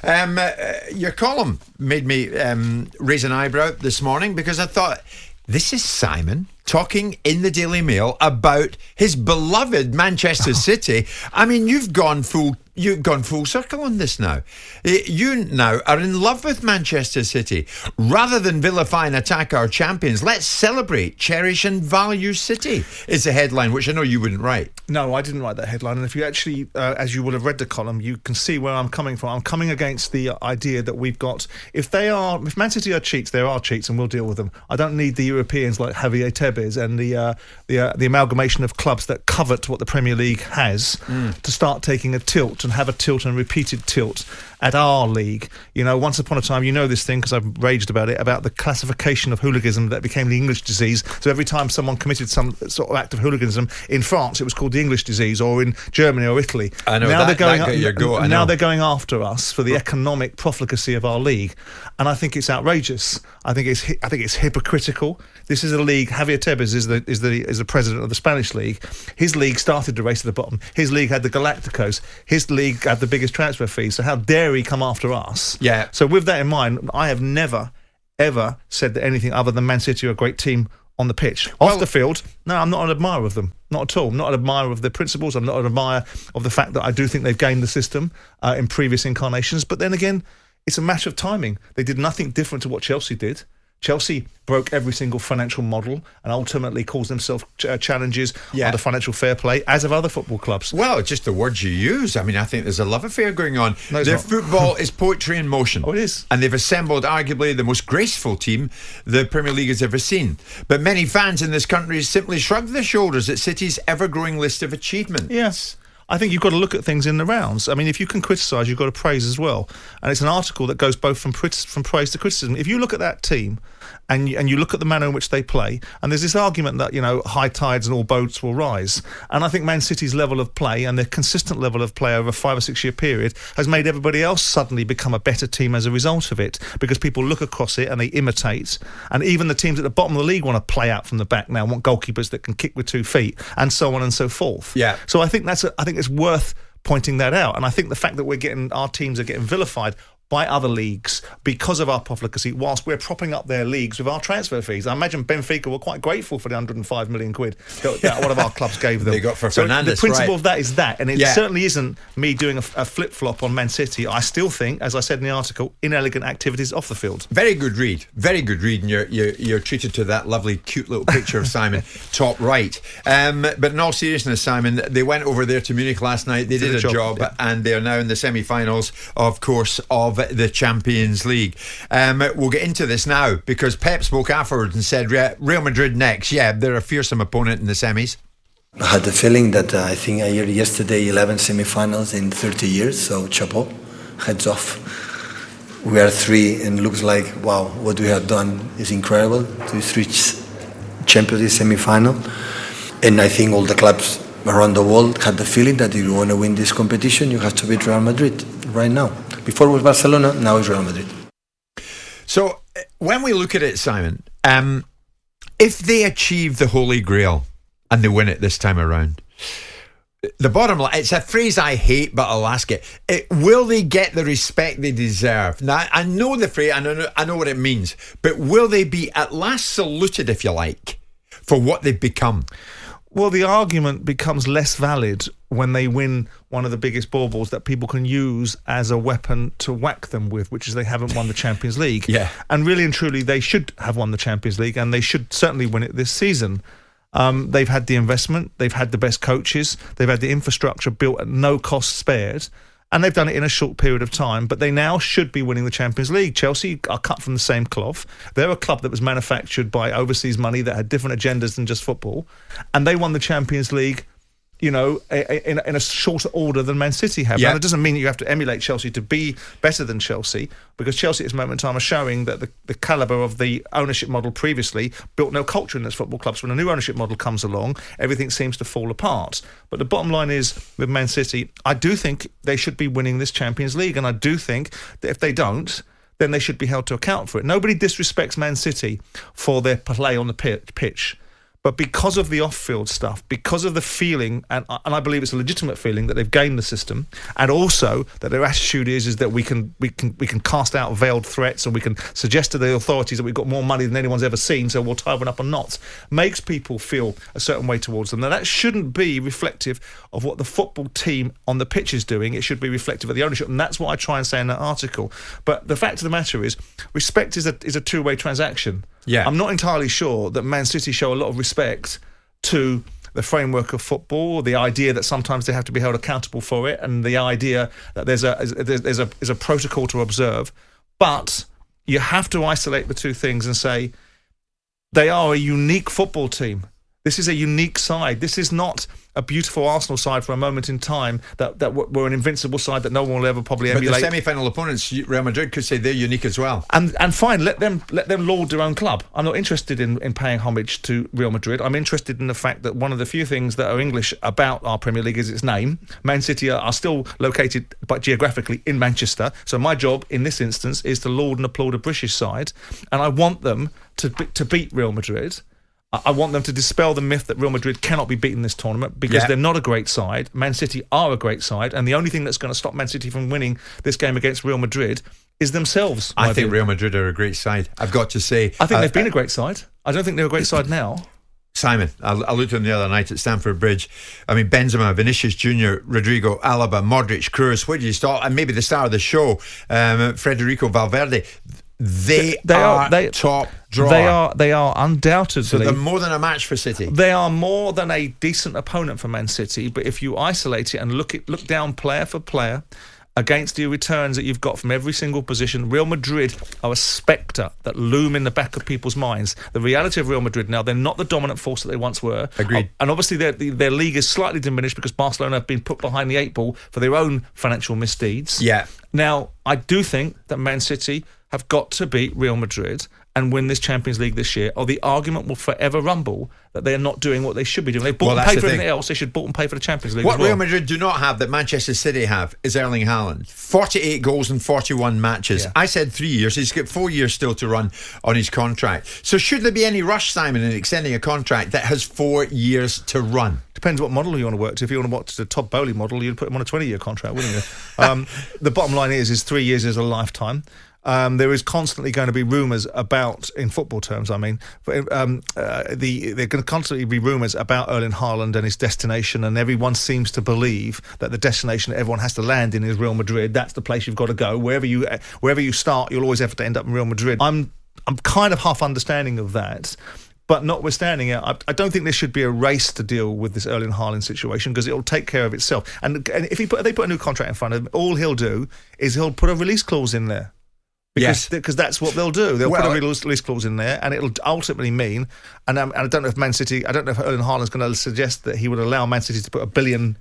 Your column made me raise an eyebrow this morning because I thought, this is Simon talking in the Daily Mail about his beloved Manchester City. I mean, you've gone full circle on this now. You now are in love with Manchester City. Rather than vilify and attack our champions, let's celebrate, cherish and value City, is the headline, which I know you wouldn't write. No, I didn't write that headline. And if you actually, as you will have read the column, you can see where I'm coming from. I'm coming against the idea that we've got, if Man City are cheats, there are cheats and we'll deal with them. I don't need the Europeans like Javier Tebas and the amalgamation of clubs that covet what the Premier League has to start taking a tilt and have a tilt and repeated tilt at our league. You know, once upon a time, you know this thing because I've raged about it, about the classification of hooliganism that became the English disease. So every time someone committed some sort of act of hooliganism in France, it was called the English disease, or in Germany or Italy. I know, now now they're going after us for the economic profligacy of our league, and I think it's outrageous. I think it's hypocritical. This is a league. Javier Tebas is the president of the Spanish league. His league started the race to the bottom. His league had the Galacticos. His league had the biggest transfer fees. So how dare he come after us? Yeah. So with that in mind, I have never, ever said that anything other than Man City are a great team on the pitch. Off the field, no, I'm not an admirer of them. Not at all. I'm not an admirer of their principles. I'm not an admirer of the fact that I do think they've gamed the system in previous incarnations. But then again, it's a matter of timing. They did nothing different to what Chelsea did. Chelsea broke every single financial model and ultimately caused themselves challenges under financial fair play, as have other football clubs. Well, just the words you use. I mean, I think there's a love affair going on. No, their football is poetry in motion. Oh, it is. And they've assembled arguably the most graceful team the Premier League has ever seen. But many fans in this country simply shrug their shoulders at City's ever-growing list of achievements. Yes. I think you've got to look at things in the rounds. I mean, if you can criticise, you've got to praise as well. And it's an article that goes both from praise to criticism. If you look at that team and you look at the manner in which they play, and there's this argument that, you know, high tides and all boats will rise. And I think Man City's level of play and their consistent level of play over a 5 or 6 year period has made everybody else suddenly become a better team as a result of it, because people look across it and they imitate. And even the teams at the bottom of the league want to play out from the back now, want goalkeepers that can kick with 2 feet, and so on and so forth. Yeah. So I think it's worth pointing that out. And I think the fact that our teams are getting vilified by other leagues because of our profligacy, whilst we're propping up their leagues with our transfer fees. I imagine Benfica were quite grateful for the 105 million quid that one of our clubs gave them. They got for so Fernandes, the principle right. of that is that, and it certainly isn't me doing a flip-flop on Man City. I still think, as I said in the article, inelegant activities off the field. Very good read, and you're treated to that lovely, cute little picture of Simon top right. But in all seriousness, Simon, they went over there to Munich last night. They did a job, and they're now in the semi-finals, of course, of the Champions League. We'll get into this now because Pep spoke afterwards and said Real Madrid next. Yeah, they're a fearsome opponent in the semis. I had the feeling that I think I heard yesterday 11 semi-finals in 30 years, so chapeau, heads off. We are 3 and looks like, wow, what we have done is incredible to reach Champions League semi-final. And I think all the clubs around the world had the feeling that if you want to win this competition, you have to beat Real Madrid right now. Before it was Barcelona, now it's Real Madrid. So when we look at it, Simon, if they achieve the Holy Grail and they win it this time around, the bottom line, it's a phrase I hate, but I'll ask it. Will they get the respect they deserve? Now, I know the phrase, I know what it means, but will they be at last saluted, if you like, for what they've become? Well, the argument becomes less valid when they win one of the biggest baubles that people can use as a weapon to whack them with, which is they haven't won the Champions League. Yeah. And really and truly, they should have won the Champions League, and they should certainly win it this season. They've had the investment, they've had the best coaches, they've had the infrastructure built at no cost spared, and they've done it in a short period of time, but they now should be winning the Champions League. Chelsea are cut from the same cloth. They're a club that was manufactured by overseas money that had different agendas than just football, and they won the Champions League, you know, in a shorter order than Man City have. Yeah. And it doesn't mean that you have to emulate Chelsea to be better than Chelsea, because Chelsea at this moment in time are showing that the calibre of the ownership model previously built no culture in those football clubs. When a new ownership model comes along, everything seems to fall apart. But the bottom line is, with Man City, I do think they should be winning this Champions League, and I do think that if they don't, then they should be held to account for it. Nobody disrespects Man City for their play on the pitch. But because of the off-field stuff, because of the feeling, and I believe it's a legitimate feeling that they've gained the system, and also that their attitude is that we can cast out veiled threats, and we can suggest to the authorities that we've got more money than anyone's ever seen, so we'll tie one up on knots, makes people feel a certain way towards them. Now, that shouldn't be reflective of what the football team on the pitch is doing. It should be reflective of the ownership, and that's what I try and say in that article. But the fact of the matter is, respect is a two-way transaction. Yeah. I'm not entirely sure that Man City show a lot of respect to the framework of football, the idea that sometimes they have to be held accountable for it, and the idea that there's a protocol to observe. But you have to isolate the two things and say they are a unique football team. This is a unique side. This is not a beautiful Arsenal side for a moment in time that were an invincible side that no one will ever probably emulate. But the semi-final opponents, Real Madrid, could say they're unique as well. And fine, let them laud their own club. I'm not interested in paying homage to Real Madrid. I'm interested in the fact that one of the few things that are English about our Premier League is its name. Man City are still located, but geographically, in Manchester. So my job in this instance is to laud and applaud a British side, and I want them to beat Real Madrid. I want them to dispel the myth that Real Madrid cannot be beaten this tournament because they're not a great side. Man City are a great side, and the only thing that's going to stop Man City from winning this game against Real Madrid is themselves. I think Real Madrid are a great side, I've got to say. I think they've been a great side. I don't think they're a great side now. Simon, I looked at them the other night at Stamford Bridge. I mean, Benzema, Vinicius Junior, Rodrigo, Alaba, Modric, Kroos, where do you start? And maybe the star of the show, Federico Valverde. They are top drawer. They are undoubtedly. So they're more than a match for City. They are more than a decent opponent for Man City. But if you isolate it and look down player for player against the returns that you've got from every single position, Real Madrid are a spectre that loom in the back of people's minds. The reality of Real Madrid now, they're not the dominant force that they once were. Agreed. And obviously their league is slightly diminished because Barcelona have been put behind the eight ball for their own financial misdeeds. Yeah. Now, I do think that Man City have got to beat Real Madrid and win this Champions League this year, or the argument will forever rumble that they are not doing what they should be doing. They bought and paid for everything else. They should bought and pay for the Champions League. What as well. Real Madrid do not have that Manchester City have is Erling Haaland. 48 goals in 41 matches. Yeah. I said 3 years. He's got 4 years still to run on his contract. So should there be any rush, Simon, in extending a contract that has 4 years to run? Depends what model you want to work to. If you want to watch the Todd Bowley model, you'd put him on a 20-year contract, wouldn't you? The bottom line is 3 years is a lifetime. There is constantly going to be rumours about, in football terms, I mean, there are going to constantly be rumours about Erling Haaland and his destination, and everyone seems to believe that the destination that everyone has to land in is Real Madrid. That's the place you've got to go. Wherever you start, you'll always have to end up in Real Madrid. I'm kind of half understanding of that. But notwithstanding it, I don't think there should be a race to deal with this Erling Haaland situation because it'll take care of itself. And if they put a new contract in front of him, all he'll do is he'll put a release clause in there. Because that's what they'll do. They'll put a release clause in there, and it'll ultimately mean. And I don't know if Man City. I don't know if Erling Haaland's going to suggest that he would allow Man City to put €1 billion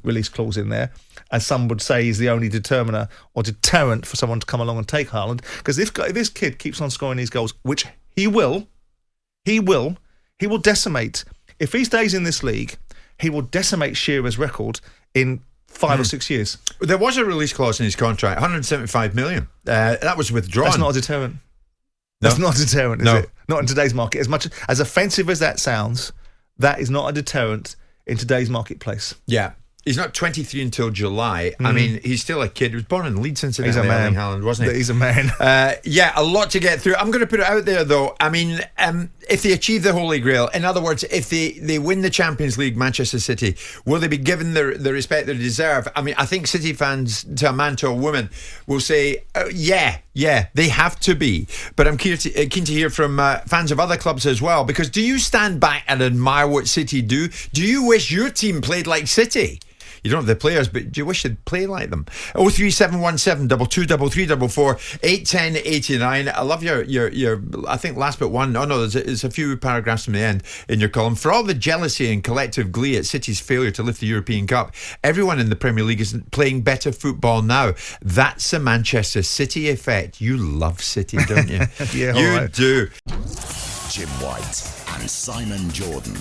release clause in there, as some would say is the only determiner or deterrent for someone to come along and take Haaland. Because if this kid keeps on scoring these goals, which he will decimate. If he stays in this league, he will decimate Shearer's record in 5 or 6 years. There was a release clause in his contract, 175 million. That was withdrawn. That's not a deterrent. That's not a deterrent, is it? Not in today's market. As much as offensive as that sounds, that is not a deterrent in today's marketplace. Yeah. He's not 23 until July. I mean, he's still a kid. He was born in Leeds, incidentally. He's a man. Erling Haaland, wasn't he? He's a man. Yeah, a lot to get through. I'm going to put it out there, though. I mean, if they achieve the Holy Grail, in other words, if they win the Champions League, Manchester City, will they be given the respect they deserve? I mean, I think City fans, to a man, to a woman, will say, yeah, they have to be. But I'm keen to hear from fans of other clubs as well, because do you stand back and admire what City do? Do you wish your team played like City? You don't have the players, but do you wish they'd play like them? 03717 223344 81089. I love your I think last but one. Oh no, there's a few paragraphs from the end in your column. For all the jealousy and collective glee at City's failure to lift the European Cup, everyone in the Premier League is playing better football now. That's the Manchester City effect. You love City, don't you? Yeah, you right. do. Jim White and Simon Jordan.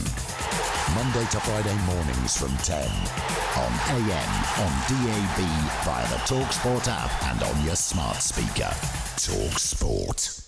Monday to Friday mornings from 10 on AM, on DAB, via the talkSPORT app and on your smart speaker. talkSPORT.